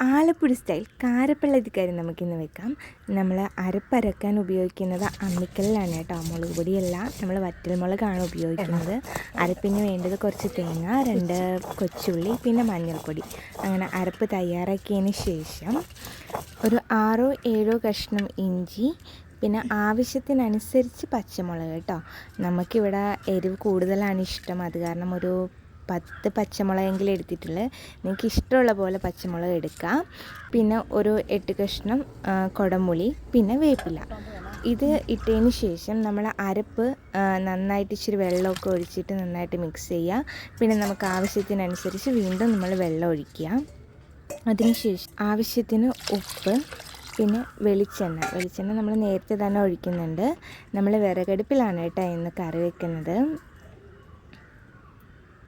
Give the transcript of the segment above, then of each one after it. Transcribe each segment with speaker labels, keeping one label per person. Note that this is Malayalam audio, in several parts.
Speaker 1: ആലപ്പുഴ സ്റ്റൈൽ കാരപ്പള്ളരിക്കറി നമുക്കിന്ന് വെക്കാം. നമ്മൾ അരപ്പരക്കാൻ ഉപയോഗിക്കുന്നത് അമ്മിക്കല്ലിലാണ് കേട്ടോ. മുളക് പൊടിയല്ല, നമ്മൾ വറ്റൽമുളകാണ് ഉപയോഗിക്കുന്നത്. അരപ്പിന് വേണ്ടത് കുറച്ച് തേങ്ങ, 2 കൊച്ചുള്ളി, പിന്നെ മഞ്ഞൾപ്പൊടി. അങ്ങനെ അരപ്പ് തയ്യാറാക്കിയതിന് ശേഷം ഒരു 6-7 കഷ്ണം ഇഞ്ചി, പിന്നെ ആവശ്യത്തിനനുസരിച്ച് പച്ചമുളക് കേട്ടോ. നമുക്കിവിടെ എരിവ് കൂടുതലാണ് ഇഷ്ടം, അത് കാരണം ഒരു 10 പച്ചമുളകെങ്കിലും എടുത്തിട്ടുള്ളത്. നിങ്ങൾക്ക് ഇഷ്ടമുള്ള പോലെ പച്ചമുളക് എടുക്കുക. പിന്നെ ഒരു 8 കഷ്ണം കുടംപുളി, പിന്നെ വേപ്പില. ഇത് ഇട്ടതിന് ശേഷം നമ്മൾ അരപ്പ് നന്നായിട്ട് ഇച്ചിരി വെള്ളമൊക്കെ ഒഴിച്ചിട്ട് നന്നായിട്ട് മിക്സ് ചെയ്യുക. പിന്നെ നമുക്ക് ആവശ്യത്തിനനുസരിച്ച് വീണ്ടും നമ്മൾ വെള്ളം ഒഴിക്കുക. അതിനുശേഷം ആവശ്യത്തിന് ഉപ്പ്, പിന്നെ വെളിച്ചെണ്ണ നമ്മൾ നേരത്തെ തന്നെ ഒഴിക്കുന്നുണ്ട്. നമ്മൾ വിറകടുപ്പിലാണ് കേട്ടോ ഇന്ന് കറി വെക്കുന്നത്.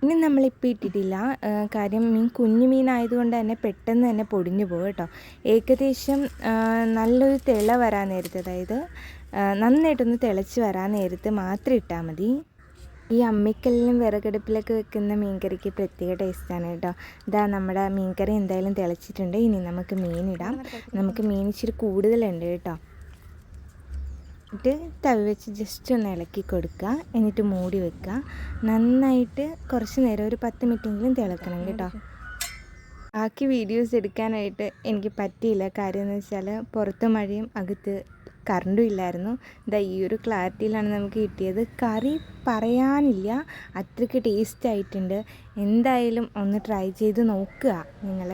Speaker 1: ഇനി നമ്മളിപ്പോൾ ഇട്ടിട്ടില്ല, കാര്യം കുഞ്ഞു മീനായതുകൊണ്ട് തന്നെ പെട്ടെന്ന് തന്നെ പൊടിഞ്ഞു പോകും കേട്ടോ. ഏകദേശം നല്ലൊരു തിള വരാൻ നേരത്ത്, അതായത് നന്നായിട്ടൊന്ന് തിളച്ച് വരാൻ നേരത്ത് മാത്രം ഇട്ടാൽ മതി. ഈ അമ്മിക്കല്ലിലും വിറകടുപ്പിലൊക്കെ വെക്കുന്ന മീൻകറിക്ക് പ്രത്യേക ടേസ്റ്റാണ് കേട്ടോ. ഇതാ നമ്മുടെ മീൻകറി എന്തായാലും തിളച്ചിട്ടുണ്ട്. ഇനി നമുക്ക് മീനിടാം. നമുക്ക് മീൻ ഇച്ചിരി കൂടുതലുണ്ട് കേട്ടോ. എന്നിട്ട് തവി വെച്ച് ജസ്റ്റ് ഒന്ന് ഇളക്കി കൊടുക്കുക, എന്നിട്ട് മൂടി വെക്കുക. നന്നായിട്ട് കുറച്ച് നേരം, ഒരു 10 മിനിറ്റെങ്കിലും തിളക്കണം കേട്ടോ. ബാക്കി വീഡിയോസ് എടുക്കാനായിട്ട് എനിക്ക് പറ്റിയില്ല. കാര്യം എന്ന് വെച്ചാൽ പുറത്ത് മഴയും അകത്ത് കറണ്ടും ഇല്ലായിരുന്നു. ഇതാ ഈ ഒരു ക്ലാരിറ്റിയിലാണ് നമുക്ക് കിട്ടിയത്. കറി പറയാനില്ല, അത്രയ്ക്ക് ടേസ്റ്റ് ആയിട്ടുണ്ട്. എന്തായാലും ഒന്ന് ട്രൈ ചെയ്ത് നോക്കുക നിങ്ങൾ.